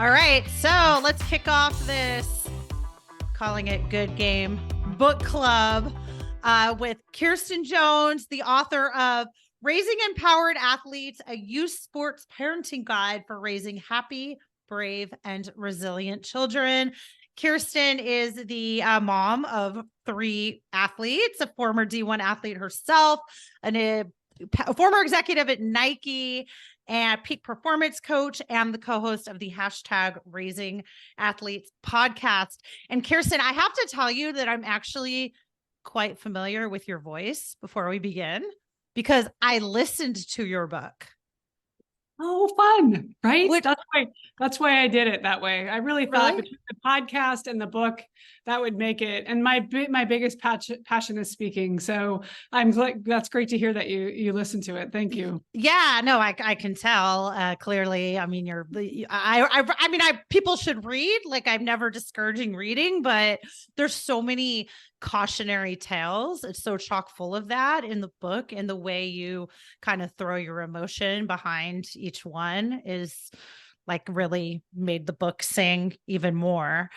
All right, so let's kick off this, calling it Good Game Book Club, with Kirsten Jones, the author of Raising Empowered Athletes, a youth sports parenting guide for raising happy, brave, and resilient children. Kirsten is the mom of 3 athletes, a former D1 athlete herself, a former executive at Nike, and peak performance coach, and the co-host of the hashtag Raising Athletes podcast. And Kirsten, I have to tell you that I'm actually quite familiar with your voice before we begin, because I listened to your book. Oh, fun, right? That's why I did it that way. I really thought between the podcast and the book, that would make it. And my biggest passion is speaking. So I'm like, that's great to hear that you listen to it. Thank you. Yeah, no, I can tell clearly. I mean, people should read. Like, I'm never discouraging reading, but there's so many cautionary tales. It's so chock full of that in the book, and the way you kind of throw your emotion behind each one is like really made the book sing even more.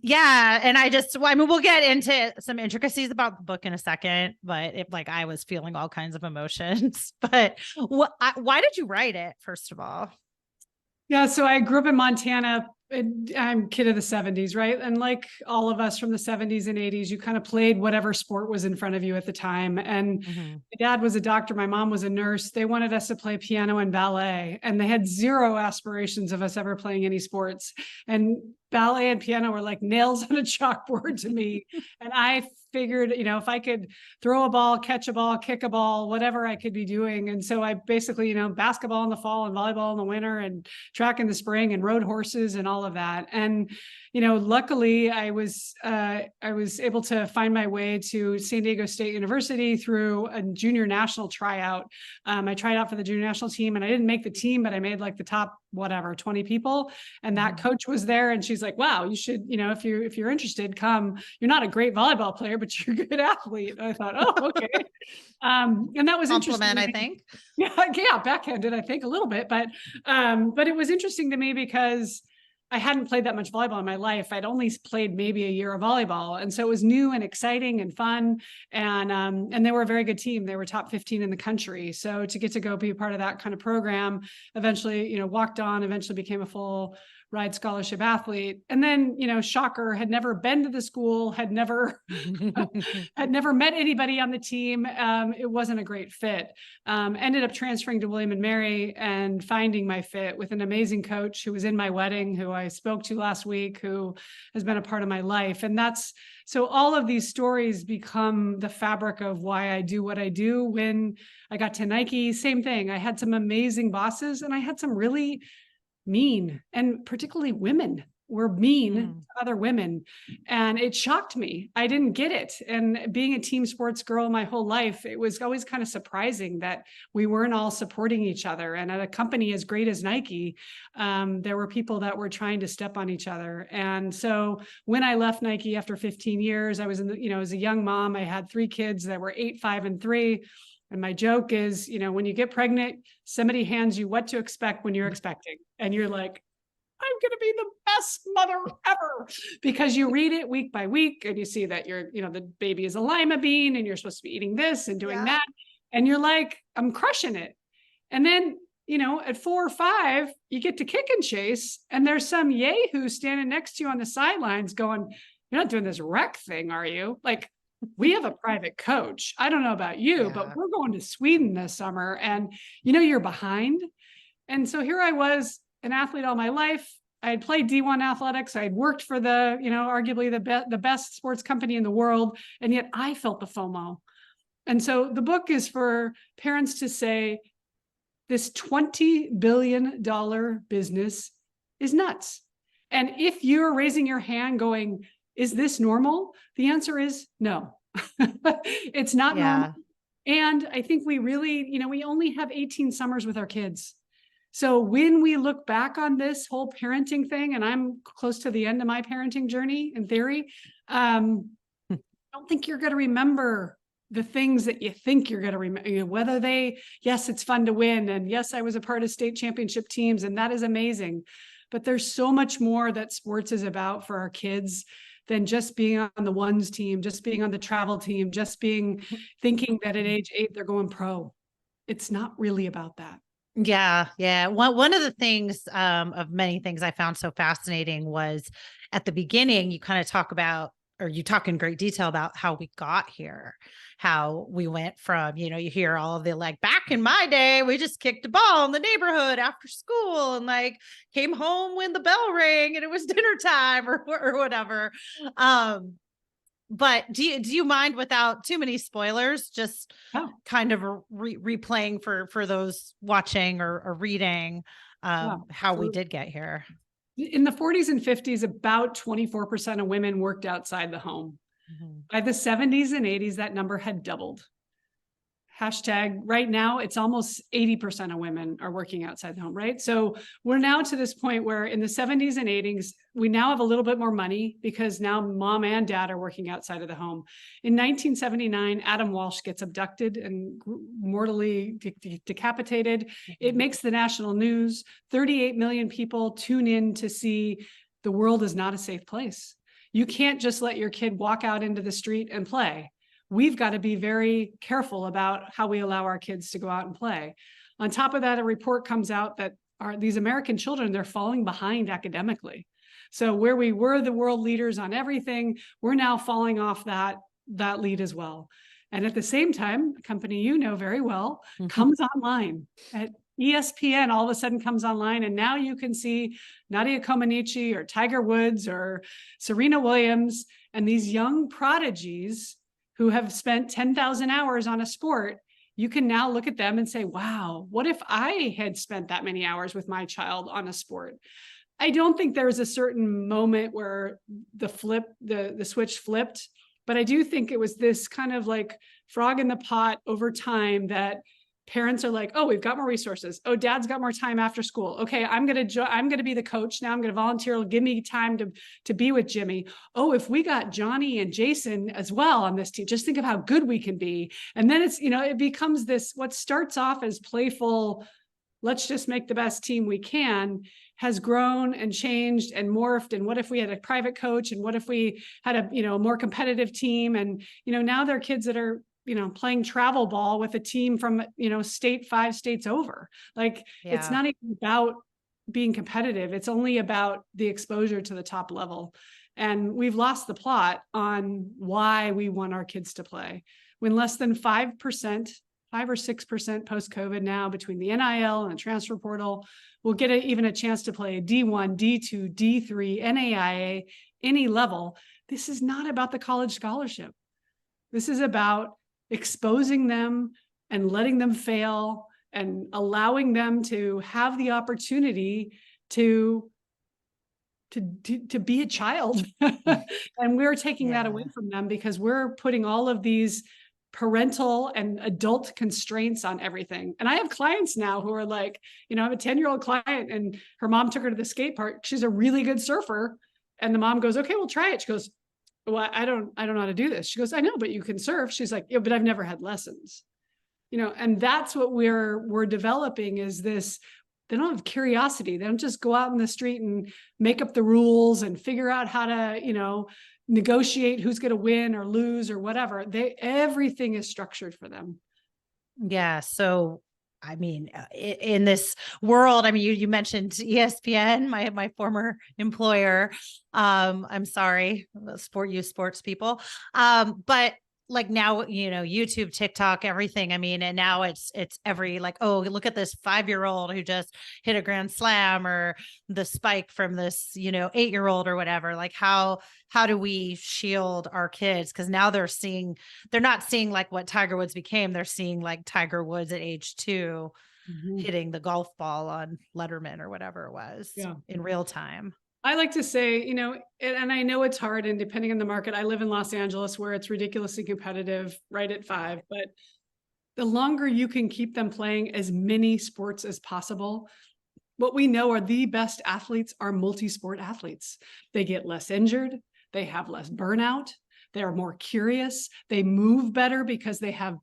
Yeah. And we'll get into some intricacies about the book in a second, but I was feeling all kinds of emotions. But why did you write it, first of all? Yeah, so I grew up in Montana. I'm a kid of the 70s, right? And like all of us from the 70s and 80s, you kind of played whatever sport was in front of you at the time. And my dad was a doctor. My mom was a nurse. They wanted us to play piano and ballet, and they had zero aspirations of us ever playing any sports. And ballet and piano were like nails on a chalkboard to me. And I figured, if I could throw a ball, catch a ball, kick a ball, whatever I could be doing. And so I basically, basketball in the fall and volleyball in the winter and track in the spring and rode horses and all of that. And, luckily I was able to find my way to San Diego State University through a junior national tryout. I tried out for the junior national team, and I didn't make the team, but I made like the top 20 people. And that coach was there, and she's like, wow, you should, if you're interested, come. You're not a great volleyball player, but you're a good athlete. And I thought, oh, okay. And that was compliment, interesting. I think. Yeah, backhanded, I think, a little bit, but it was interesting to me because I hadn't played that much volleyball in my life. I'd only played maybe a year of volleyball. And so it was new and exciting and fun. And they were a very good team. They were top 15 in the country. So to get to go be a part of that kind of program, eventually, walked on, eventually became a full ride scholarship athlete. And then, shocker, had never been to the school, had never met anybody on the team. It wasn't a great fit. Ended up transferring to William and Mary and finding my fit with an amazing coach who was in my wedding, who I spoke to last week, who has been a part of my life. And so all of these stories become the fabric of why I do what I do. When I got to Nike, same thing. I had some amazing bosses, and I had some really mean, and particularly women were mean to other women. And it shocked me. I didn't get it. And being a team sports girl my whole life, it was always kind of surprising that we weren't all supporting each other. And at a company as great as Nike, there were people that were trying to step on each other. And so when I left Nike after 15 years, I was as a young mom. I had 3 kids that were 8, 5, and 3. And my joke is, when you get pregnant, somebody hands you what to expect when you're expecting. And you're like, I'm going to be the best mother ever, because you read it week by week and you see that the baby is a lima bean and you're supposed to be eating this and doing that. And you're like, I'm crushing it. And then, at 4 or 5, you get to kick and chase, and there's some yahoo standing next to you on the sidelines going, you're not doing this rec thing, are you? Like, we have a private coach. I don't know about you, but we're going to Sweden this summer, and you're behind. And so here I was, an athlete all my life. I had played D1 athletics. I had worked for the, arguably the best sports company in the world. And yet I felt the FOMO. And so the book is for parents to say, this $20 billion business is nuts. And if you're raising your hand going, is this normal? The answer is no. It's not normal. And I think we really, we only have 18 summers with our kids. So when we look back on this whole parenting thing, and I'm close to the end of my parenting journey in theory, I don't think you're going to remember the things that you think you're going to remember, whether yes, it's fun to win. And yes, I was a part of state championship teams, and that is amazing. but there's so much more that sports is about for our kids than just being on the ones team, just being on the travel team, just thinking that at age 8, they're going pro. It's not really about that. Yeah. Yeah. One of the things, of many things I found so fascinating was at the beginning, you kind of talk about, or you talk in great detail about how we got here, how we went from, you hear all of the, like, back in my day, we just kicked a ball in the neighborhood after school and like came home when the bell rang and it was dinner time or whatever. But do you mind, without too many spoilers, just kind of replaying for those watching or reading, how we did get here? In the 40s and 50s, about 24% of women worked outside the home. Mm-hmm. By the 70s and 80s, that number had doubled. Hashtag right now, it's almost 80% of women are working outside the home, right? So we're now to this point where in the 70s and 80s, we now have a little bit more money because now mom and dad are working outside of the home. In 1979, Adam Walsh gets abducted and mortally decapitated. It makes the national news. 38 million people tune in to see the world is not a safe place. You can't just let your kid walk out into the street and play. We've got to be very careful about how we allow our kids to go out and play. On top of that, a report comes out that these American children, they're falling behind academically. So where we were the world leaders on everything, we're now falling off that lead as well. And at the same time, a company you know very well comes online. At ESPN all of a sudden comes online, and now you can see Nadia Comaneci or Tiger Woods or Serena Williams and these young prodigies who have spent 10,000 hours on a sport. You can now look at them and say, wow, what if I had spent that many hours with my child on a sport? I don't think there's a certain moment where the switch flipped, but I do think it was this kind of like frog in the pot over time that parents are like, oh, we've got more resources. Oh, dad's got more time after school. Okay, I'm going to be the coach now. I'm going to volunteer. Give me time to be with Jimmy. Oh, if we got Johnny and Jason as well on this team, just think of how good we can be. And then it's, it becomes this, what starts off as playful, let's just make the best team we can, has grown and changed and morphed. And what if we had a private coach? And what if we had a, more competitive team? And, now there are kids that are, playing travel ball with a team from, 5 states over. Like, It's not even about being competitive. It's only about the exposure to the top level. And we've lost the plot on why we want our kids to play. When less than 5%, 5 or 6% post-COVID now, between the NIL and the transfer portal, will get even a chance to play a D1, D2, D3, NAIA, any level. This is not about the college scholarship. This is about exposing them and letting them fail and allowing them to have the opportunity to be a child. And we're taking that away from them because we're putting all of these parental and adult constraints on everything. And I have clients now who are like, I have a 10-year-old client and her mom took her to the skate park. She's a really good surfer. And the mom goes, okay, we'll try it. She goes, well, I don't know how to do this. She goes, I know, but you can surf. She's like, yeah, but I've never had lessons, and that's what we're developing is this. They don't have curiosity. They don't just go out in the street and make up the rules and figure out how to, negotiate who's going to win or lose or whatever. Everything is structured for them. Yeah. So, in this world, you mentioned ESPN, my former employer. I'm sorry, sports people. But like now, YouTube, TikTok, everything. And now it's every like, oh, look at this 5-year-old who just hit a grand slam, or the spike from this, 8-year-old or whatever. Like how do we shield our kids? Because now they're not seeing like what Tiger Woods became. They're seeing like Tiger Woods at age 2 hitting the golf ball on Letterman or whatever it was in real time. I like to say, and I know it's hard, and depending on the market, I live in Los Angeles where it's ridiculously competitive right at 5, but the longer you can keep them playing as many sports as possible, what we know are the best athletes are multi-sport athletes. They get less injured. They have less burnout. They're more curious. They move better because their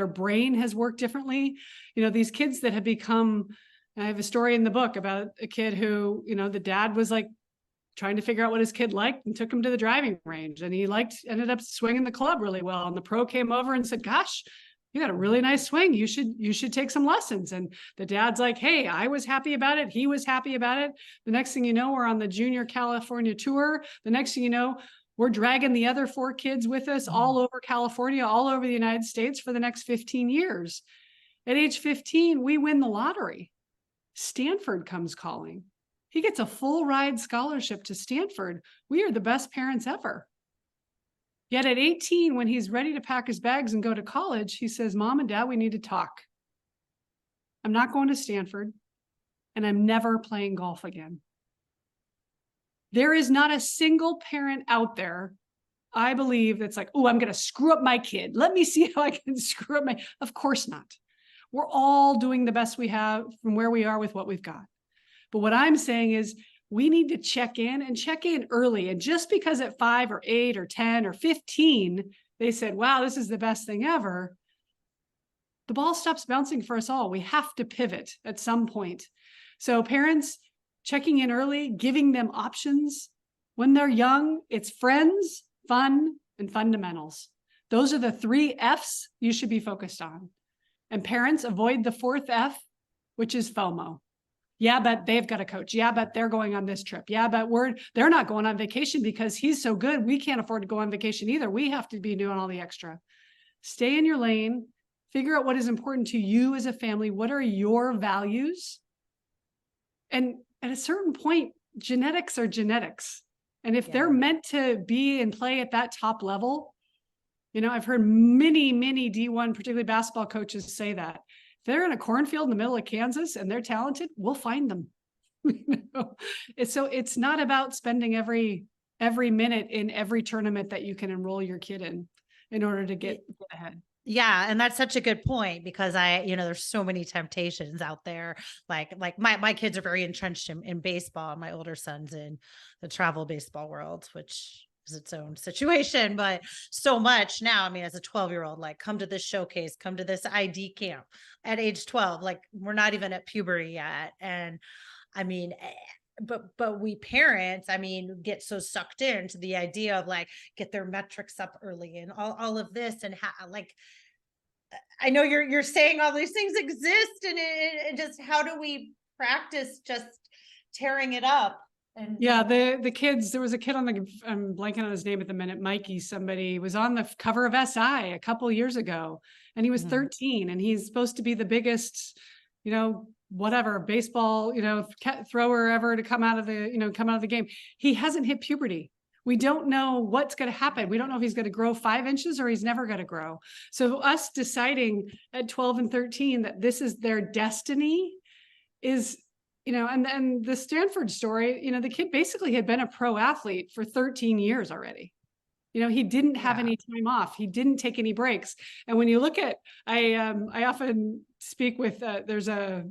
brain has worked differently. These kids that have become, I have a story in the book about a kid who, the dad was like trying to figure out what his kid liked and took him to the driving range. And he ended up swinging the club really well. And the pro came over and said, gosh, you got a really nice swing. You should take some lessons. And the dad's like, hey, I was happy about it. He was happy about it. The next thing you know, we're on the Junior California tour. The next thing you know, we're dragging the other 4 kids with us all over California, all over the United States for the next 15 years. At age 15, we win the lottery. Stanford comes calling. He gets a full ride scholarship to Stanford. We are the best parents ever. Yet at 18, when he's ready to pack his bags and go to college, he says, Mom and Dad, we need to talk. I'm not going to Stanford, and I'm never playing golf again. There is not a single parent out there, I believe, that's like, oh, I'm going to screw up my kid. Let me see how I can screw up my. Of course not. We're all doing the best we have from where we are with what we've got. But what I'm saying is, we need to check in early. And just because at 5 or 8 or 10 or 15, they said, wow, this is the best thing ever, the ball stops bouncing for us all. We have to pivot at some point. So parents, checking in early, giving them options. When they're young, it's friends, fun, and fundamentals. Those are the 3 F's you should be focused on. And parents, avoid the 4th F, which is FOMO. Yeah, but they've got a coach. Yeah, but they're going on this trip. Yeah, but they're not going on vacation because he's so good. We can't afford to go on vacation either. We have to be doing all the extra. Stay in your lane. Figure out what is important to you as a family. What are your values? And at a certain point, genetics are genetics. And if they're meant to be and play at that top level, I've heard many, many D1, particularly basketball coaches say that. If they're in a cornfield in the middle of Kansas and they're talented, we'll find them. So it's not about spending every minute in every tournament that you can enroll your kid in order to get ahead. Yeah. And that's such a good point, because there's so many temptations out there. Like my kids are very entrenched in baseball. My older son's in the travel baseball world, which is its own situation, but so much now. I mean, as a 12-year-old, like, come to this showcase, come to this ID camp at age 12, like, we're not even at puberty yet. And I mean, but we parents, get so sucked into the idea of like, get their metrics up early and all of this. And like, I know you're saying all these things exist, and just, how do we practice just tearing it up? And yeah, the kids, there was a kid I'm blanking on his name at the minute, Mikey, somebody was on the cover of SI a couple years ago, and he was 13, and he's supposed to be the biggest, whatever baseball, thrower ever to come out of the game. He hasn't hit puberty. We don't know what's going to happen. We don't know if he's going to grow 5 inches or he's never going to grow. So us deciding at 12 and 13 that this is their destiny is, and the Stanford story, the kid basically had been a pro athlete for 13 years already. He didn't have any time off. He didn't take any breaks. And when you look at, I often speak with, there's a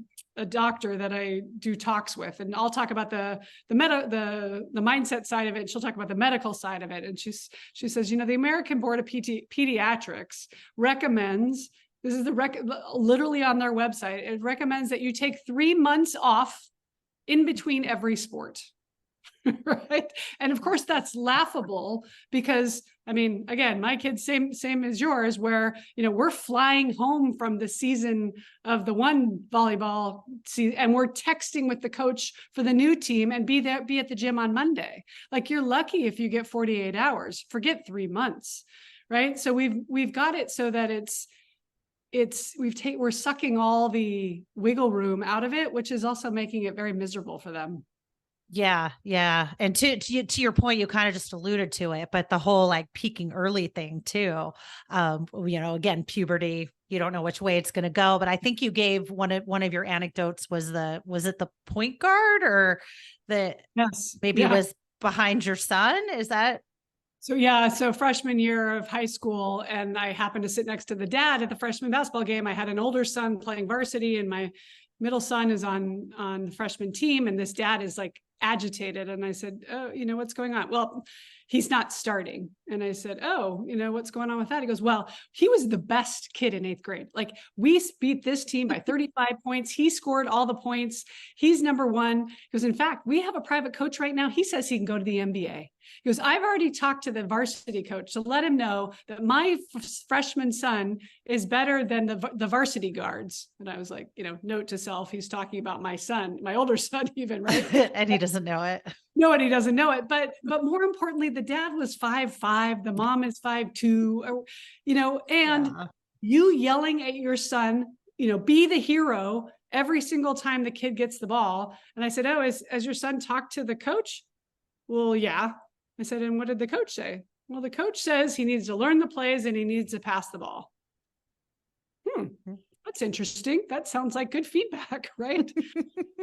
doctor that I do talks with, and I'll talk about the mindset side of it, and she'll talk about the medical side of it. And she says, the American Board of Pediatrics recommends, this is literally on their website, it recommends that you take 3 months off in between every sport. Right. And of course that's laughable, because again, my kids, same as yours, where, we're flying home from the season of the one volleyball season, and we're texting with the coach for the new team and be at the gym on Monday. Like, you're lucky if you get 48 hours, forget 3 months. Right. So we've got it so that we're sucking all the wiggle room out of it, which is also making it very miserable for them. Yeah. Yeah. And to your point, you kind of just alluded to it, but the whole like peaking early thing too, again, puberty, you don't know which way it's going to go, but I think you gave one of your anecdotes was it the point guard or was behind your son? Is that? So freshman year of high school, and I happened to sit next to the dad at the freshman basketball game. I had an older son playing varsity, and my middle son is on the freshman team. And this dad is like agitated. And I said, oh, what's going on? Well, he's not starting. And I said, oh, what's going on with that? He goes, well, he was the best kid in 8th grade. Like, we beat this team by 35 points. He scored all the points. He's number one. He goes, in fact, we have a private coach right now. He says he can go to the NBA. He goes, I've already talked to the varsity coach to let him know that my freshman son is better than the varsity guards. And I was like, note to self, he's talking about my son, my older son even, right? And he doesn't know it. No, and he doesn't know it. But more importantly, the dad was 5'5", the mom is 5'2", and you yelling at your son, be the hero every single time the kid gets the ball. And I said, oh, has your son talked to the coach? Well, yeah. I said, and what did the coach say? Well, the coach says he needs to learn the plays and he needs to pass the ball. That's interesting. That sounds like good feedback, right?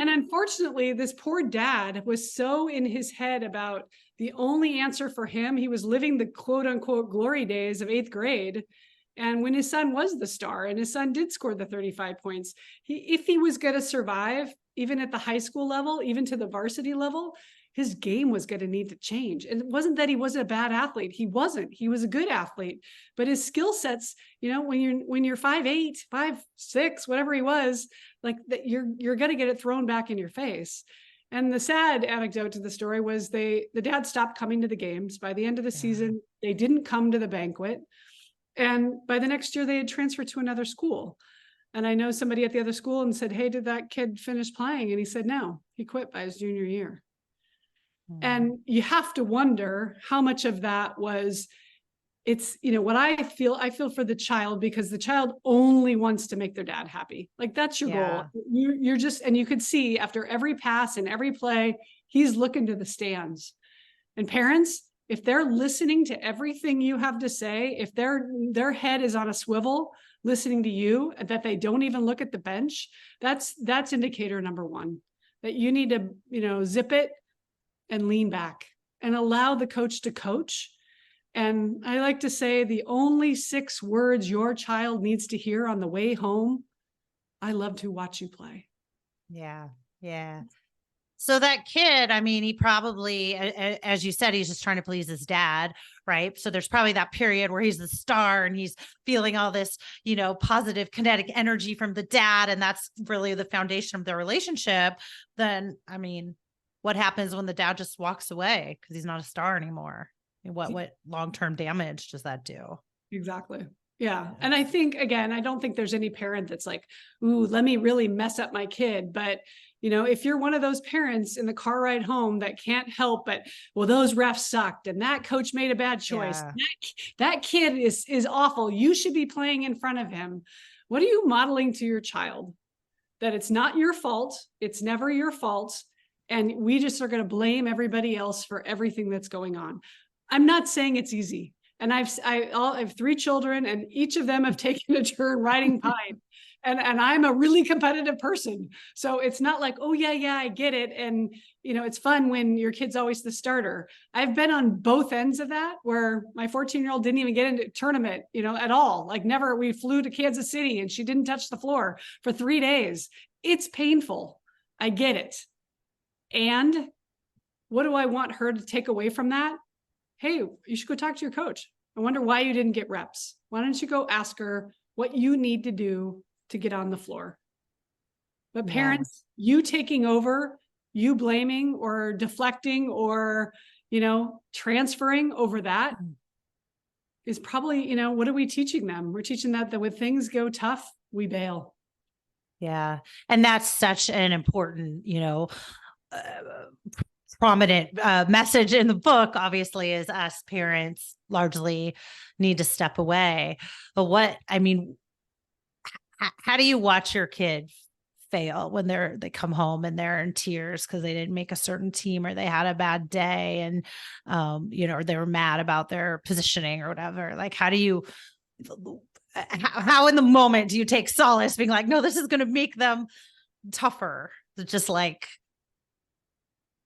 And unfortunately, this poor dad was so in his head about the only answer for him. He was living the quote unquote glory days of 8th grade. And when his son was the star and his son did score the 35 points, if he was going to survive, even at the high school level, even to the varsity level, his game was going to need to change. And it wasn't that he wasn't a bad athlete. He wasn't. He was a good athlete. But his skill sets, when you're 5'8", 5'6", whatever he was, like that, you're going to get it thrown back in your face. And the sad anecdote to the story was the dad stopped coming to the games. By the end of the season, they didn't come to the banquet. And by the next year, they had transferred to another school. And I know somebody at the other school and said, hey, did that kid finish playing? And he said, no, he quit by his junior year. And you have to wonder how much of that was, what I feel for the child, because the child only wants to make their dad happy. Like, that's your goal. You're just, and you could see after every pass and every play, he's looking to the stands. And parents, if they're listening to everything you have to say, if their head is on a swivel listening to you, that they don't even look at the bench, that's indicator number one, that you need to, zip it and lean back and allow the coach to coach. And I like to say the only 6 words your child needs to hear on the way home: I love to watch you play. Yeah. Yeah. So that kid, he probably, as you said, he's just trying to please his dad, right? So there's probably that period where he's the star and he's feeling all this, positive kinetic energy from the dad. And that's really the foundation of their relationship. Then, what happens when the dad just walks away because he's not a star anymore? What long-term damage does that do? Exactly. Yeah. And I think, again, I don't think there's any parent that's like, ooh, let me really mess up my kid. But, if you're one of those parents in the car ride home that can't help but, well, those refs sucked and that coach made a bad choice. Yeah. That kid is awful. You should be playing in front of him. What are you modeling to your child? That it's not your fault. It's never your fault. And we just are going to blame everybody else for everything that's going on. I'm not saying it's easy. And I have 3 children and each of them have taken a turn riding pine. And I'm a really competitive person. So it's not like, oh yeah, I get it. And, it's fun when your kid's always the starter. I've been on both ends of that, where my 14-year-old didn't even get into a tournament, at all. Like, never. We flew to Kansas City and she didn't touch the floor for 3 days. It's painful. I get it. And what do I want her to take away from that? Hey, you should go talk to your coach. I wonder why you didn't get reps. Why don't you go ask her what you need to do to get on the floor? But parents, you taking over, you blaming or deflecting or, transferring over that is probably, what are we teaching them? We're teaching that when things go tough, we bail. Yeah. And that's such an important, prominent message in the book, obviously, is us parents largely need to step away. But how do you watch your kid fail when they come home and they're in tears because they didn't make a certain team or they had a bad day and, or they were mad about their positioning or whatever? Like, how in the moment do you take solace being like, no, this is going to make them tougher? Just like,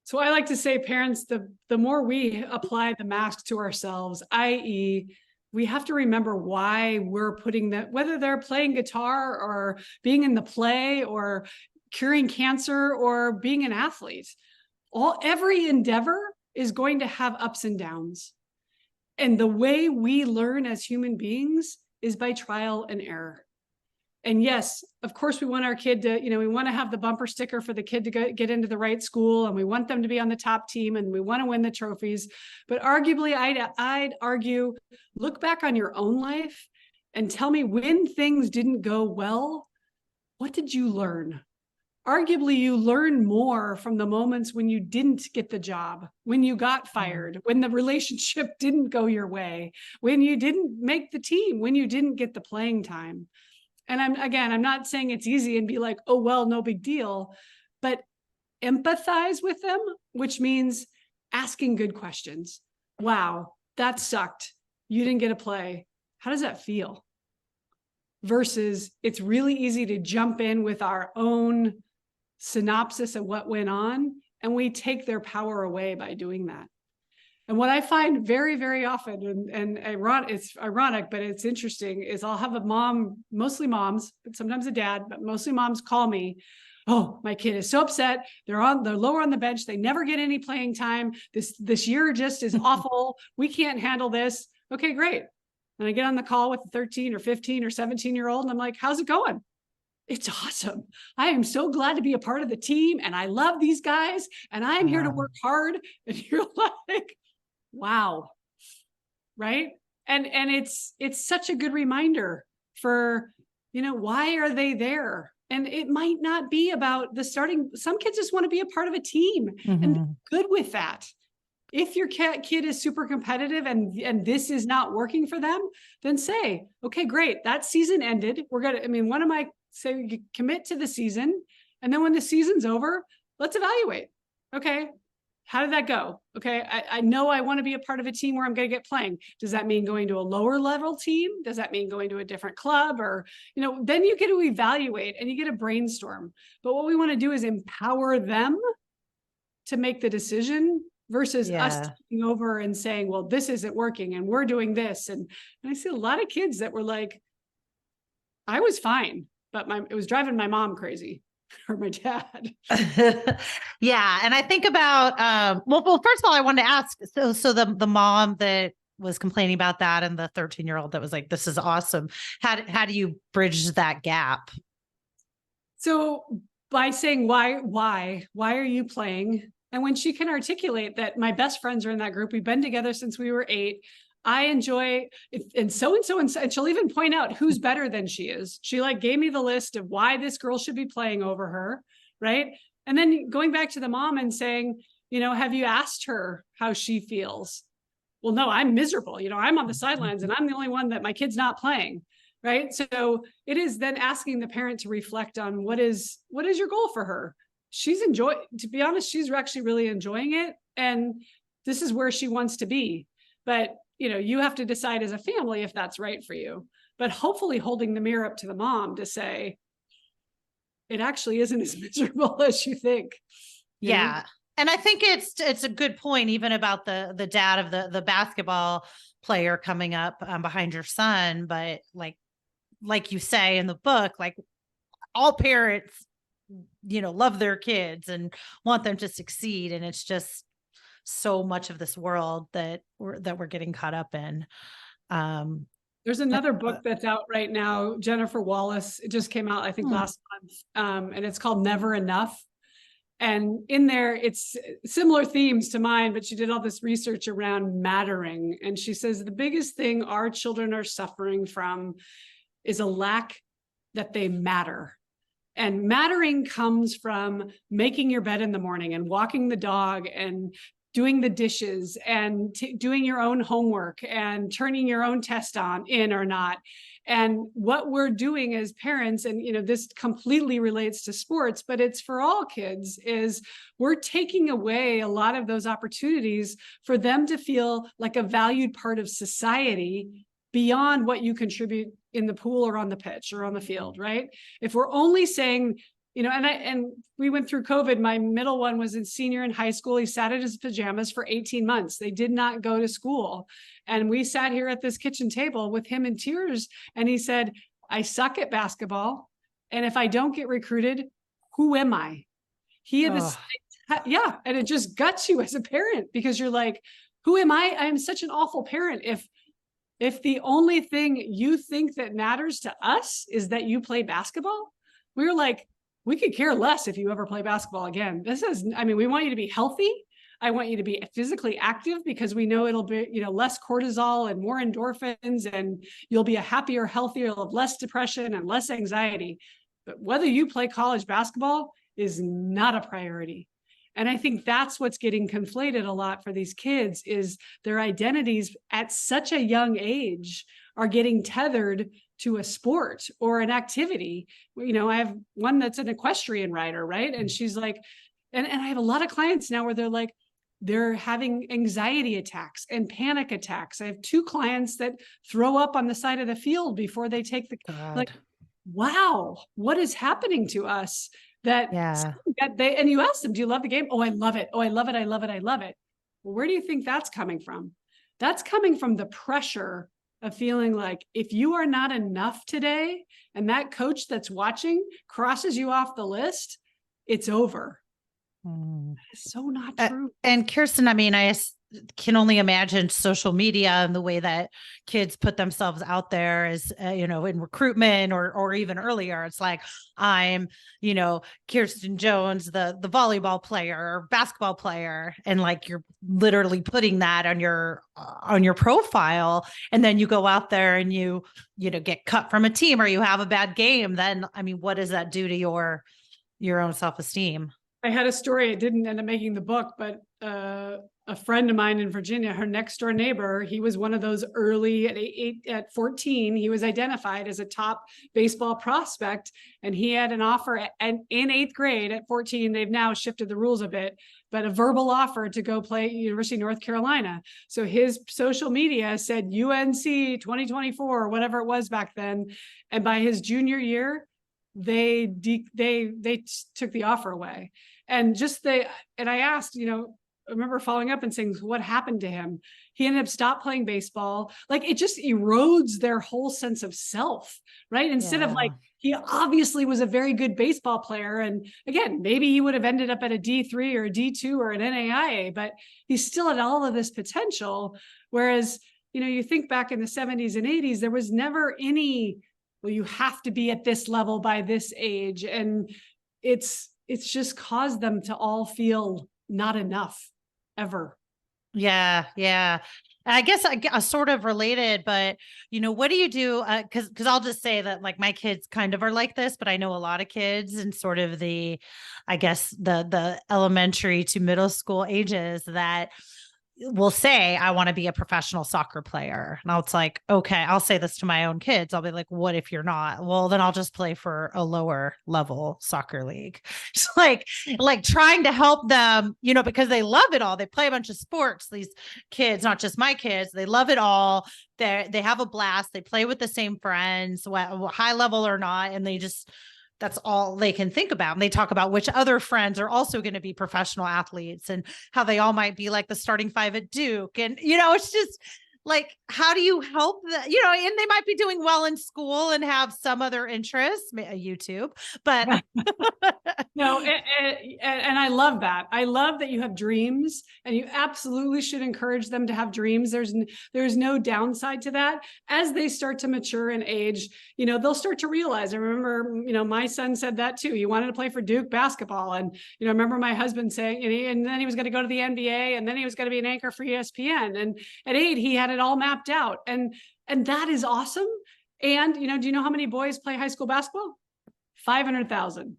so I like to say, parents, the more we apply the mask to ourselves, i.e., we have to remember why we're putting that, whether they're playing guitar or being in the play or curing cancer or being an athlete. Every endeavor is going to have ups and downs. And the way we learn as human beings is by trial and error. And yes, of course, we want our kid to, we want to have the bumper sticker for the kid to get into the right school, and we want them to be on the top team, and we want to win the trophies. But arguably, I'd argue, look back on your own life and tell me, when things didn't go well, what did you learn? Arguably, you learn more from the moments when you didn't get the job, when you got fired, when the relationship didn't go your way, when you didn't make the team, when you didn't get the playing time. And I'm not saying it's easy and be like, oh, well, no big deal, but empathize with them, which means asking good questions. Wow, that sucked. You didn't get a play. How does that feel? Versus it's really easy to jump in with our own synopsis of what went on, and we take their power away by doing that. And what I find very, very often, and it's ironic, but it's interesting, is I'll have a mom, mostly moms, but sometimes a dad, but mostly moms call me, oh, my kid is so upset. They're lower on the bench. They never get any playing time. This year just is awful. We can't handle this. Okay, great. And I get on the call with a 13 or 15 or 17-year-old, and I'm like, how's it going? It's awesome. I am so glad to be a part of the team, and I love these guys, and I'm here to work hard. And you're like, wow. Right. And it's such a good reminder for, why are they there? And it might not be about the starting. Some kids just want to be a part of a team, and good with that. If your kid is super competitive and this is not working for them, then say, okay, great. That season ended. One of my say you commit to the season. And then when the season's over, let's evaluate. Okay. How did that go? Okay. I know I want to be a part of a team where I'm going to get playing. Does that mean going to a lower level team? Does that mean going to a different club? Or, then you get to evaluate and you get to brainstorm. But what we want to do is empower them to make the decision versus us taking over and saying, well, this isn't working and we're doing this. And I see a lot of kids that were like, I was fine, but it was driving my mom crazy. Or my dad. Yeah. And I think about, well, first of all, I wanted to ask, so the mom that was complaining about that and the 13-year-old that was like, this is awesome. How do you bridge that gap? So by saying, why are you playing? And when she can articulate that my best friends are in that group, we've been together since we were 8. I enjoy it, and so, and she'll even point out who's better than she is. She gave me the list of why this girl should be playing over her. Right. And then going back to the mom and saying, have you asked her how she feels? Well, no, I'm miserable. I'm on the sidelines and I'm the only one that my kid's not playing. Right. So it is then asking the parent to reflect on what is your goal for her? To be honest, she's actually really enjoying it. And this is where she wants to be. But you have to decide as a family if that's right for you, but hopefully holding the mirror up to the mom to say, it actually isn't as miserable as you think. Yeah. And I think it's a good point, even about the dad of the basketball player coming up behind your son. But like you say in the book, all parents, love their kids and want them to succeed. And it's just so much of this world that we're getting caught up in. There's another book that's out right now, Jennifer Wallace. It just came out, I think, last month. And it's called Never Enough. And in there, it's similar themes to mine, but she did all this research around mattering. And she says the biggest thing our children are suffering from is a lack that they matter. And mattering comes from making your bed in the morning and walking the dog and doing the dishes and doing your own homework and turning your own test in or not. And what we're doing as parents, and this completely relates to sports, but it's for all kids, is we're taking away a lot of those opportunities for them to feel like a valued part of society beyond what you contribute in the pool or on the pitch or on the field, right? If we're only saying, and we went through COVID. My middle one was a senior in high school. He sat in his pajamas for 18 months. They did not go to school. And we sat here at this kitchen table with him in tears. And he said, I suck at basketball. And if I don't get recruited, who am I? He had the Yeah. And it just guts you as a parent because you're like, who am I? I'm such an awful parent. If the only thing you think that matters to us is that you play basketball, we were like, we could care less if you ever play basketball again. We want you to be healthy. I want you to be physically active because we know it'll be, less cortisol and more endorphins, and you'll be a happier, healthier, you'll have less depression and less anxiety. But whether you play college basketball is not a priority. And I think that's what's getting conflated a lot for these kids is their identities at such a young age are getting tethered to a sport or an activity. I have one that's an equestrian rider, right? And she's like, and I have a lot of clients now where they're like, they're having anxiety attacks and panic attacks. I have 2 clients that throw up on the side of the field before they take the, like, wow, what is happening to us? And you ask them, do you love the game? Oh, I love it. Oh, I love it. I love it. I love it. Well, where do you think that's coming from? That's coming from the pressure of feeling like if you are not enough today and that coach that's watching crosses you off the list, it's over. It's so not true. And Kirsten, I can only imagine social media and the way that kids put themselves out there as, in recruitment or even earlier. It's like, I'm, Kirsten Jones, the volleyball player or basketball player. And like, you're literally putting that on your profile. And then you go out there and you get cut from a team or you have a bad game. Then, what does that do to your own self-esteem? I had a story. It didn't end up making the book, but a friend of mine in Virginia, her next door neighbor, he was one of those early at 14. He was identified as a top baseball prospect, and he had an offer in 8th grade at 14. They've now shifted the rules a bit, but a verbal offer to go play University of North Carolina. So his social media said UNC 2024, or whatever it was back then. And by his junior year, they took the offer away. And I asked, I remember following up and saying, what happened to him? He ended up stopped playing baseball. Like, it just erodes their whole sense of self, right? Instead of like, he obviously was a very good baseball player. And again, maybe he would have ended up at a D3 or a D2 or an NAIA, but he still had all of this potential. Whereas, you think back in the 70s and 80s, there was never any, well, you have to be at this level by this age. And it's just caused them to all feel not enough ever. Yeah. I guess I sort of related, but what do you do? Cause I'll just say that like my kids kind of are like this, but I know a lot of kids and sort of the elementary to middle school ages that will say, I want to be a professional soccer player. And it's like, okay, I'll say this to my own kids. I'll be like, what if you're not? Well, then I'll just play for a lower level soccer league. It's like trying to help them, because they love it all. They play a bunch of sports, these kids, not just my kids, they love it all. They have a blast. They play with the same friends, high level or not. And that's all they can think about. And they talk about which other friends are also going to be professional athletes and how they all might be like the starting 5 at Duke. And, it's just like, how do you help them? And they might be doing well in school and have some other interests, YouTube, but no. And I love that. I love that you have dreams, and you absolutely should encourage them to have dreams. There's no downside to that. As they start to mature and age, they'll start to realize. I remember, my son said that too. He wanted to play for Duke basketball. And, I remember my husband saying, and then he was going to go to the NBA, and then he was going to be an anchor for ESPN. And at 8, he had it all mapped out. And that is awesome. And, do you know how many boys play high school basketball? 500,000.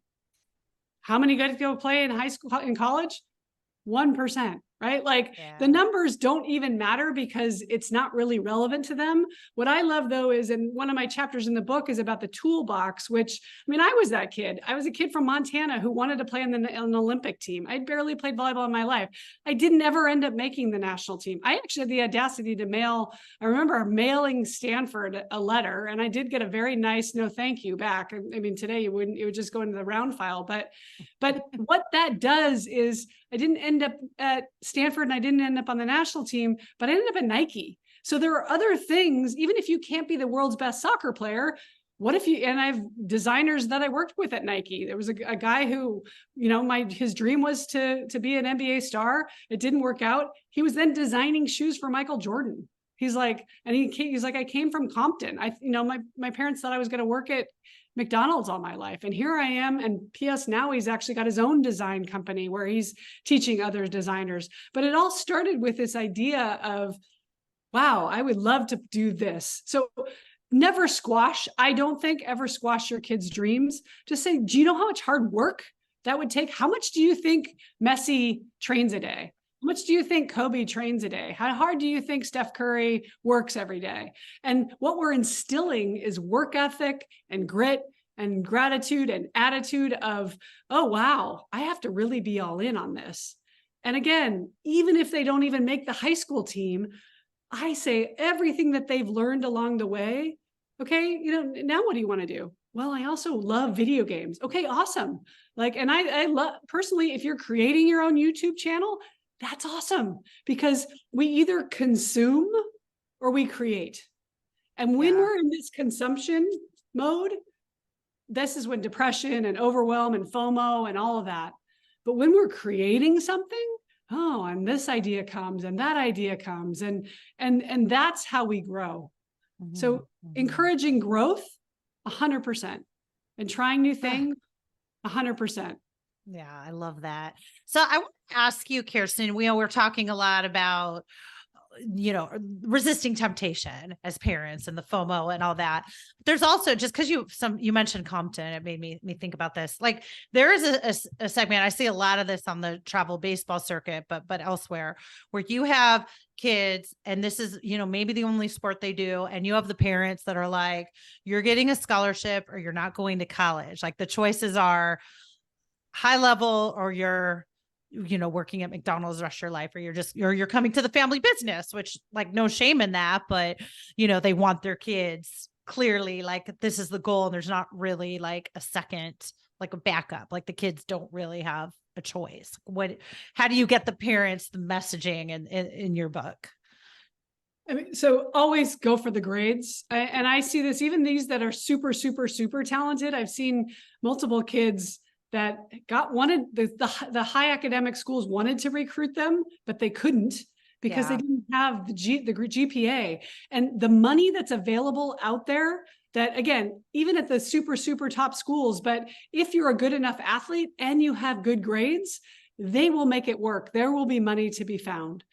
How many got to go play in high school, in college? 1%, right? Like the numbers don't even matter because it's not really relevant to them. What I love though is, and one of my chapters in the book is about the toolbox, which, I was that kid. I was a kid from Montana who wanted to play on an Olympic team. I barely played volleyball in my life. I didn't ever end up making the national team. I actually had the audacity to I remember mailing Stanford a letter, and I did get a very nice no thank you back. Today it would just go into the round file. But what that does is, I didn't end up at Stanford and I didn't end up on the national team, but I ended up at Nike. So there are other things, even if you can't be the world's best soccer player, What if you, and I have designers that I worked with at Nike. There was a guy who, his dream was to be an NBA star. It didn't work out. He was then designing shoes for Michael Jordan. He's like, I came from Compton. My parents thought I was going to work at McDonald's all my life. And here I am. And P.S. now he's actually got his own design company where he's teaching other designers. But it all started with this idea of, wow, I would love to do this. So never squash. I don't think ever squash your kids' dreams. Just say, do you know how much hard work that would take? How much do you think Messi trains a day? How much do you think Kobe trains a day? How hard do you think Steph Curry works every day? And what we're instilling is work ethic and grit and gratitude and attitude of, oh, wow, I have to really be all in on this. And again, even if they don't even make the high school team, I say everything that they've learned along the way. Okay, now what do you want to do? Well, I also love video games. Okay, awesome. And I love, personally, if you're creating your own YouTube channel, that's awesome, because we either consume or we create. And when we're in this consumption mode, this is when depression and overwhelm and FOMO and all of that. But when we're creating something, and this idea comes and that idea comes, and that's how we grow. Mm-hmm. So encouraging growth 100%, and trying new things 100%. Yeah, I love that. So I want to ask you, Kirsten, we're talking a lot about, resisting temptation as parents and the FOMO and all that. There's also, just because you mentioned Compton, it made me think about this. Like, there is a segment, I see a lot of this on the travel baseball circuit, but elsewhere, where you have kids and this is, maybe the only sport they do. And you have the parents that are like, you're getting a scholarship or you're not going to college. Like, the choices are high level, or you're working at McDonald's the rest of your life, or you're coming to the family business, which, like, no shame in that, but they want their kids clearly, like, this is the goal. And there's not really like a second, like a backup, like the kids don't really have a choice. How do you get the parents the messaging in your book? I mean, so always go for the grades. And I see this, even these that are super, super, super talented. I've seen multiple kids that the high academic schools wanted to recruit them, but they couldn't because they didn't have the GPA and the money that's available out there. That, again, even at the super, super top schools, but if you're a good enough athlete and you have good grades, they will make it work. There will be money to be found.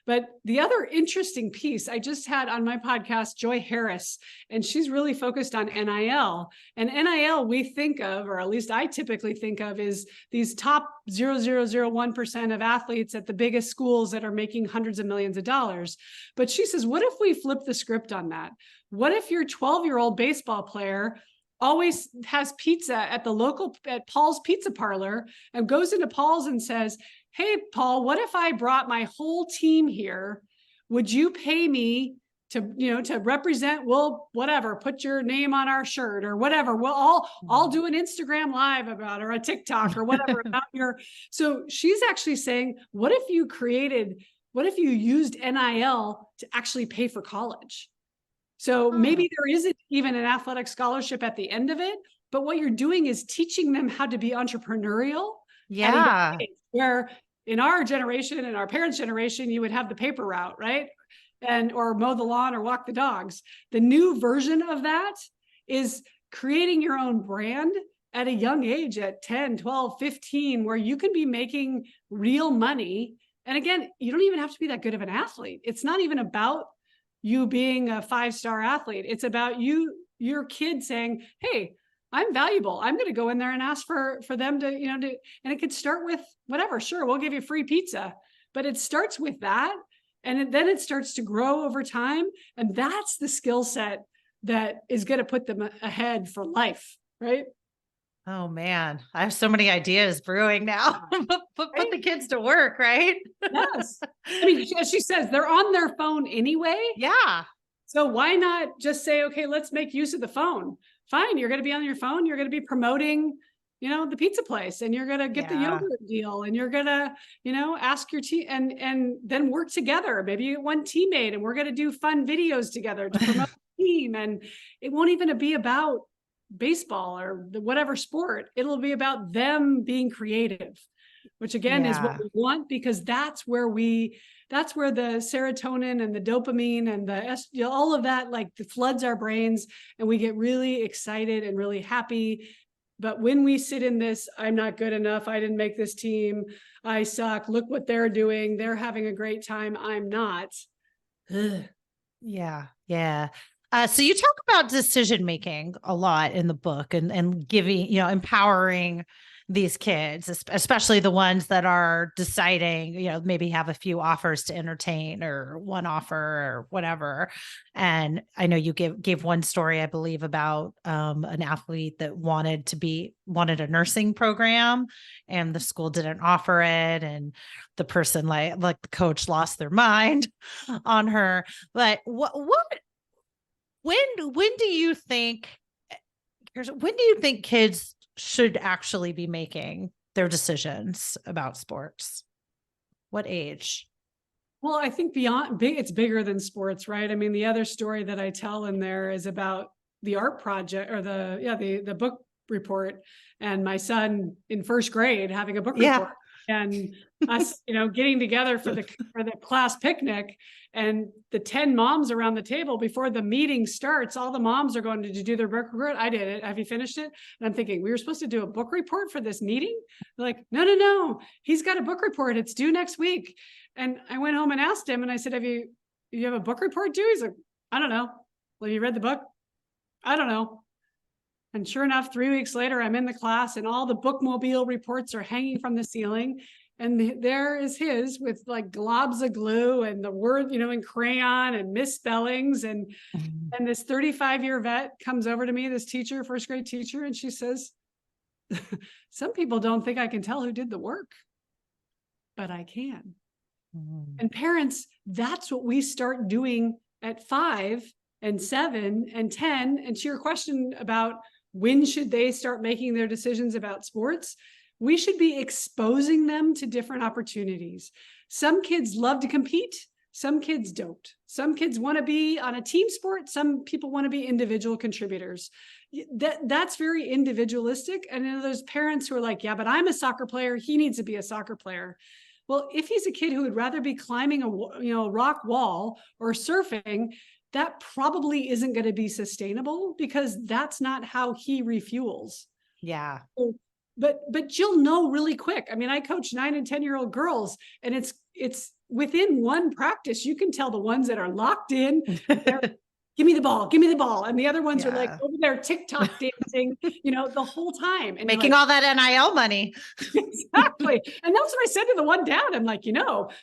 But the other interesting piece, I just had on my podcast, Joy Harris, and she's really focused on NIL. And NIL we think of, or at least I typically think of, is these top 0.0001% of athletes at the biggest schools that are making hundreds of millions of dollars. But she says, what if we flip the script on that? What if your 12-year-old baseball player always has pizza at Paul's Pizza Parlor and goes into Paul's and says, hey, Paul, what if I brought my whole team here? Would you pay me to represent, whatever, put your name on our shirt or whatever. I'll do an Instagram live about, or a TikTok or whatever about so she's actually saying, what if you used NIL to actually pay for college? So maybe there isn't even an athletic scholarship at the end of it, but what you're doing is teaching them how to be entrepreneurial. Yeah. Where in our generation and our parents' generation, you would have the paper route, right? Or mow the lawn or walk the dogs. The new version of that is creating your own brand at a young age, at 10, 12, 15, where you can be making real money. And again, you don't even have to be that good of an athlete. It's not even about you being a 5-star athlete. It's about your kid saying, hey, I'm valuable. I'm going to go in there and ask for them to, and it could start with whatever. Sure, we'll give you free pizza, but it starts with that. And then it starts to grow over time. And that's the skill set that is going to put them ahead for life. Right. Oh man, I have so many ideas brewing now. Put the kids to work, right? Yes. I mean, as she says, they're on their phone anyway. Yeah. So why not just say, okay, let's make use of the phone. Fine. You're going to be on your phone. You're going to be promoting, the pizza place, and you're going to get the yogurt deal, and you're going to, ask your team and then work together. Maybe you get one teammate, and we're going to do fun videos together to promote the team. And it won't even be about baseball or whatever sport. It'll be about them being creative, which again is what we want, because that's where the serotonin and the dopamine and all of that, like, the floods our brains, and we get really excited and really happy. But when we sit in this, I'm not good enough, I didn't make this team, I suck, look what they're doing, they're having a great time, I'm not. Ugh. Yeah. Yeah. So you talk about decision making a lot in the book, and giving, empowering these kids, especially the ones that are deciding, maybe have a few offers to entertain or one offer or whatever. And I know you gave one story, I believe, about an athlete that wanted a nursing program, and the school didn't offer it, and the person, like the coach, lost their mind on her. But when do you think kids should actually be making their decisions about sports? What age? Well, I think it's bigger than sports, right? I mean, the other story that I tell in there is about the art project, or the book report, and my son in first grade having a book report, and us, getting together for the class picnic, and the 10 moms around the table before the meeting starts. All the moms are going, "Did you do their book report?" "I did it." "Have you finished it?" And I'm thinking, we were supposed to do a book report for this meeting? They're like, no, he's got a book report, it's due next week. And I went home and asked him, and I said, you have a book report due? He's like, "I don't know." "Well, you read the book?" "I don't know." And sure enough, 3 weeks later, I'm in the class, and all the bookmobile reports are hanging from the ceiling. And there is his, with like globs of glue and the word, in crayon, and misspellings. And this 35-year vet comes over to me, this teacher, first grade teacher, and she says, "Some people don't think I can tell who did the work, but I can." And parents, that's what we start doing at 5 and 7 and 10. And to your question about when should they start making their decisions about sports, we should be exposing them to different opportunities. Some kids love to compete, some kids don't. Some kids want to be on a team sport, some people want to be individual contributors. That's very individualistic. And then there's parents who are like, "Yeah, but I'm a soccer player, he needs to be a soccer player." Well, if he's a kid who would rather be climbing a rock wall or surfing, that probably isn't going to be sustainable, because that's not how he refuels. Yeah. But you'll know really quick. I mean, I coach 9 and 10-year-old girls, and it's within one practice, you can tell the ones that are locked in, "Give me the ball, give me the ball." And the other ones are like over there TikTok dancing, the whole time. And making all that NIL money. Exactly. And that's what I said to the one dad. I'm like,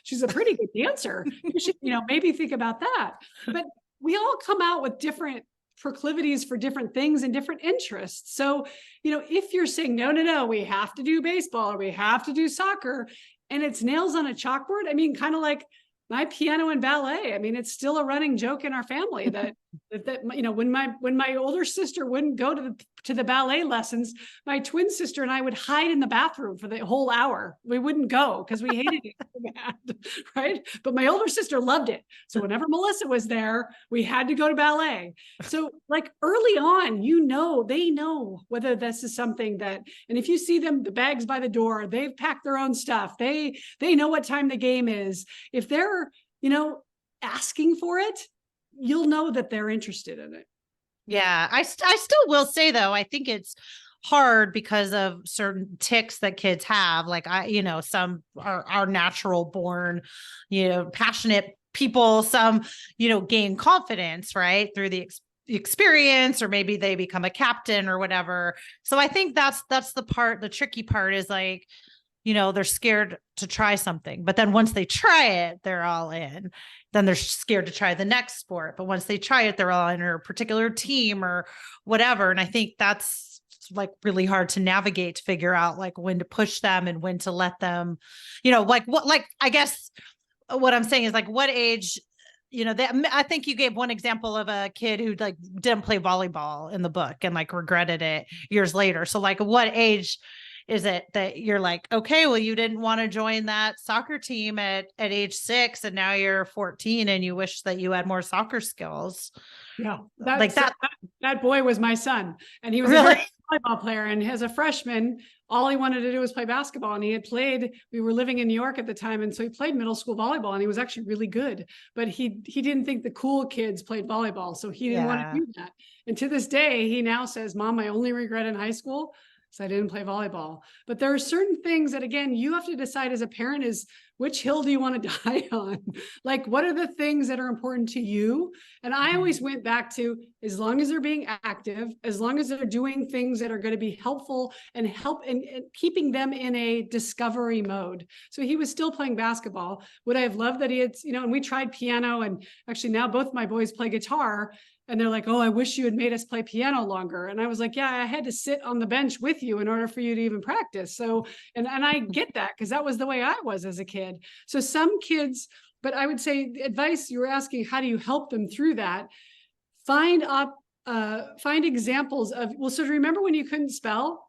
she's a pretty good dancer. You should, maybe think about that. But we all come out with different proclivities for different things and different interests. So, if you're saying, no, we have to do baseball or we have to do soccer, and it's nails on a chalkboard, I mean, kind of like my piano and ballet. I mean, it's still a running joke in our family that when my older sister wouldn't go to the ballet lessons, my twin sister and I would hide in the bathroom for the whole hour. We wouldn't go because we hated it so bad, right? But my older sister loved it. So whenever Melissa was there, we had to go to ballet. So like early on, they know whether this is something that, and if you see them, the bags by the door, they've packed their own stuff. They know what time the game is. If they're, asking for it, you'll know that they're interested in it. Yeah. I still will say, though, I think it's hard because of certain tics that kids have. Like some are natural born, passionate people, some, gain confidence, right, through the experience, or maybe they become a captain or whatever. So I think that's the tricky part is like, they're scared to try something, but then once they try it, they're all in. Then they're scared to try the next sport, but once they try it, they're all in a particular team or whatever. And I think that's like really hard to navigate, to figure out like when to push them and when to let them, I guess what I'm saying is like, what age, I think you gave one example of a kid who like didn't play volleyball in the book and like regretted it years later. So like, what age is it that you're like, okay, well, you didn't want to join that soccer team at age 6, and now you're 14 and you wish that you had more soccer skills? Yeah. Like that. That boy was my son, and he was a Really? very volleyball player. And as a freshman, all he wanted to do was play basketball. And he had played, we were living in New York at the time. And so he played middle school volleyball, and he was actually really good, but he didn't think the cool kids played volleyball. So he didn't want to do that. And to this day, he now says, Mom, my only regret in high school is I didn't play volleyball. But there are certain things that, again, you have to decide as a parent is, which hill do you want to die on? Like, what are the things that are important to you? And I always went back to, as long as they're being active, as long as they're doing things that are going to be helpful and and keeping them in a discovery mode. So he was still playing basketball. Would I have loved that he had, and we tried piano, and actually now both my boys play guitar. And they're like, oh, I wish you had made us play piano longer. And I was like, yeah, I had to sit on the bench with you in order for you to even practice. So, and I get that, because that was the way I was as a kid. So some kids, but I would say the advice you were asking, how do you help them through that? Find examples of, well, so remember when you couldn't spell?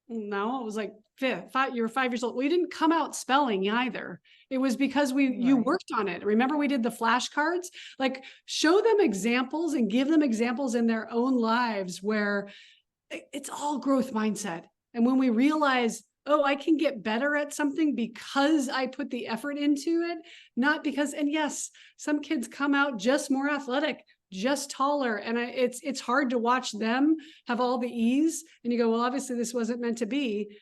No, it was like you were 5 years old. We didn't come out spelling either. It was because you worked on it. Remember we did the flashcards? Like, show them examples and give them examples in their own lives where it's all growth mindset. And when we realize, oh, I can get better at something because I put the effort into it, not because, and yes, some kids come out just more athletic, just taller. And it's hard to watch them have all the ease. And you go, well, obviously this wasn't meant to be.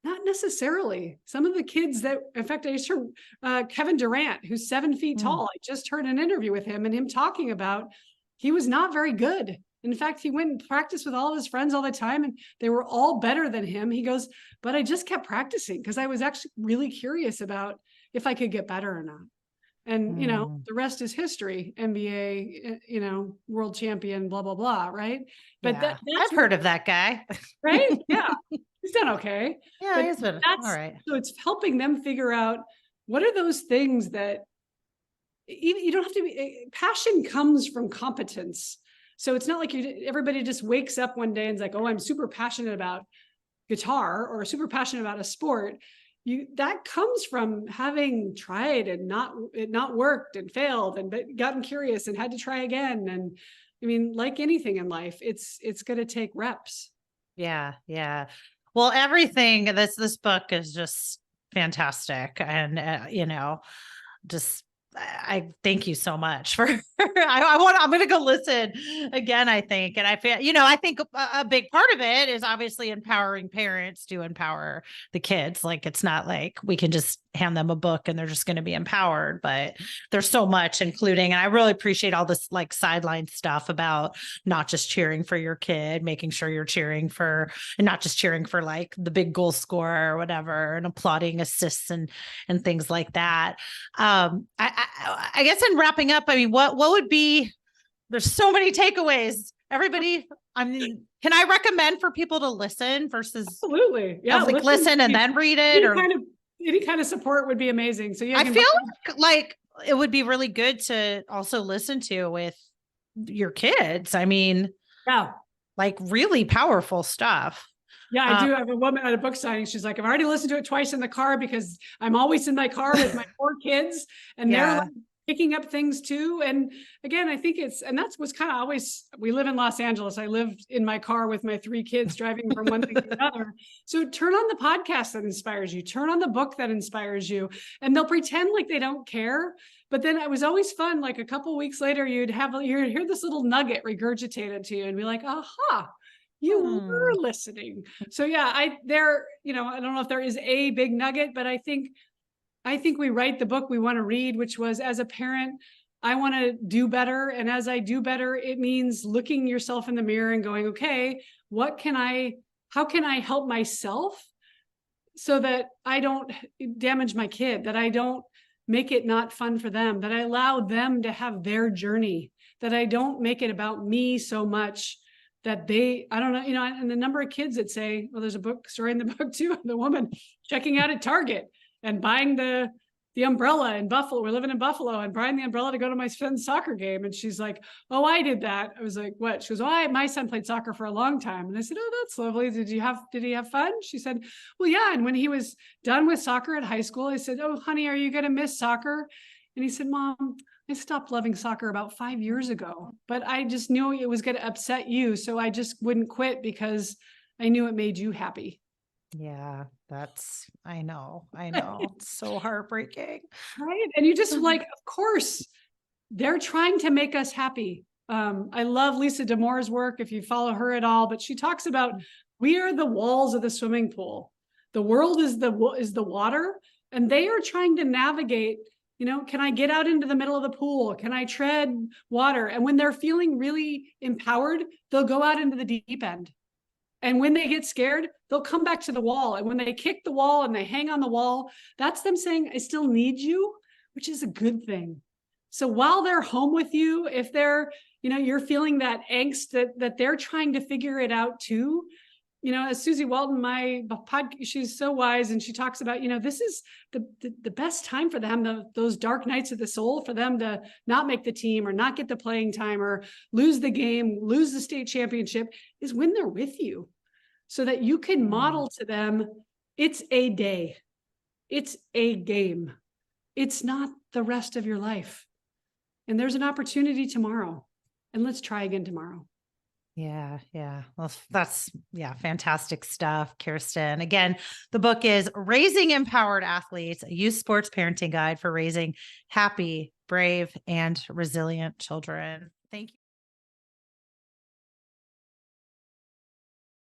Not necessarily. Some of the kids that, in fact, I just heard Kevin Durant, who's 7 feet tall. I just heard an interview with him and him talking about he was not very good. In fact, he went and practiced with all of his friends all the time, and they were all better than him. He goes, but I just kept practicing because I was actually really curious about if I could get better or not. And, the rest is history, NBA, world champion, blah, blah, blah. Right. But that's I've heard of that guy. Right. Yeah. He's done okay. Yeah, he's been all right. So it's helping them figure out what are those things that you don't have to be, passion comes from competence. So it's not like everybody just wakes up one day and is like, oh, I'm super passionate about guitar or super passionate about a sport. That comes from having tried and not worked and failed and gotten curious and had to try again. And I mean, like anything in life, it's going to take reps. Yeah. Yeah. Well, everything, this book is just fantastic. And, I thank you so much for, I'm going to go listen again, I think. And I feel, I think a big part of it is obviously empowering parents to empower the kids. Like, it's not like we can just hand them a book and they're just going to be empowered, but there's so much, including, and I really appreciate all this like sideline stuff about not just cheering for your kid, making sure you're cheering for, and not just cheering for like the big goal scorer or whatever, and applauding assists and things like that. I guess in wrapping up, I mean, what would be, there's so many takeaways. Everybody, can I recommend for people to listen versus absolutely, yeah, like listen and then read it, or any kind of support would be amazing. So yeah, I feel like it would be really good to also listen to with your kids. I mean, yeah, like really powerful stuff. Yeah, I do have a woman at a book signing. She's like, I've already listened to it twice in the car because I'm always in my car with my 4 kids, and they're like picking up things too. And again, I think and that's what's kind of always, we live in Los Angeles. I lived in my car with my 3 kids driving from one thing to another. So turn on the podcast that inspires you, turn on the book that inspires you, and they'll pretend like they don't care. But then it was always fun. Like a couple of weeks later, you'd hear this little nugget regurgitated to you and be like, aha. You were listening. So yeah, I don't know if there is a big nugget, but I think we write the book we want to read, which was, as a parent, I want to do better. And as I do better, it means looking yourself in the mirror and going, okay, how can I help myself so that I don't damage my kid, that I don't make it not fun for them, that I allow them to have their journey, that I don't make it about me so much that I don't know, and the number of kids that say, well, there's a book story in the book too, the woman checking out at Target and buying the umbrella in Buffalo. We're living in Buffalo, and buying the umbrella to go to my son's soccer game. And she's like, oh, I did that. I was like, what? She goes, oh, my son played soccer for a long time. And I said, oh, that's lovely. Did he have fun? She said, well, yeah. And when he was done with soccer at high school, I said, oh, honey, are you going to miss soccer? And he said, Mom, I stopped loving soccer about 5 years ago, but I just knew it was going to upset you. So I just wouldn't quit because I knew it made you happy. Yeah, I know. It's so heartbreaking. Right. And you just like, of course, they're trying to make us happy. I love Lisa D'Amour's work, if you follow her at all, but she talks about we are the walls of the swimming pool. The world is the water, and they are trying to navigate, can I get out into the middle of the pool? Can I tread water? And when they're feeling really empowered, they'll go out into the deep end. And when they get scared, they'll come back to the wall. And when they kick the wall and they hang on the wall, that's them saying, I still need you, which is a good thing. So while they're home with you, if they're, you're feeling that angst that they're trying to figure it out too, as Susie Walton, my podcast, she's so wise, and she talks about, this is the best time for them, those dark nights of the soul, for them to not make the team or not get the playing time or lose the game, lose the state championship, is when they're with you, so that you can model to them, it's a day, it's a game, it's not the rest of your life. And there's an opportunity tomorrow, and let's try again tomorrow. Yeah. Well, that's fantastic stuff, Kirsten. Again, the book is Raising Empowered Athletes, a youth sports parenting guide for raising happy, brave, and resilient children. Thank you.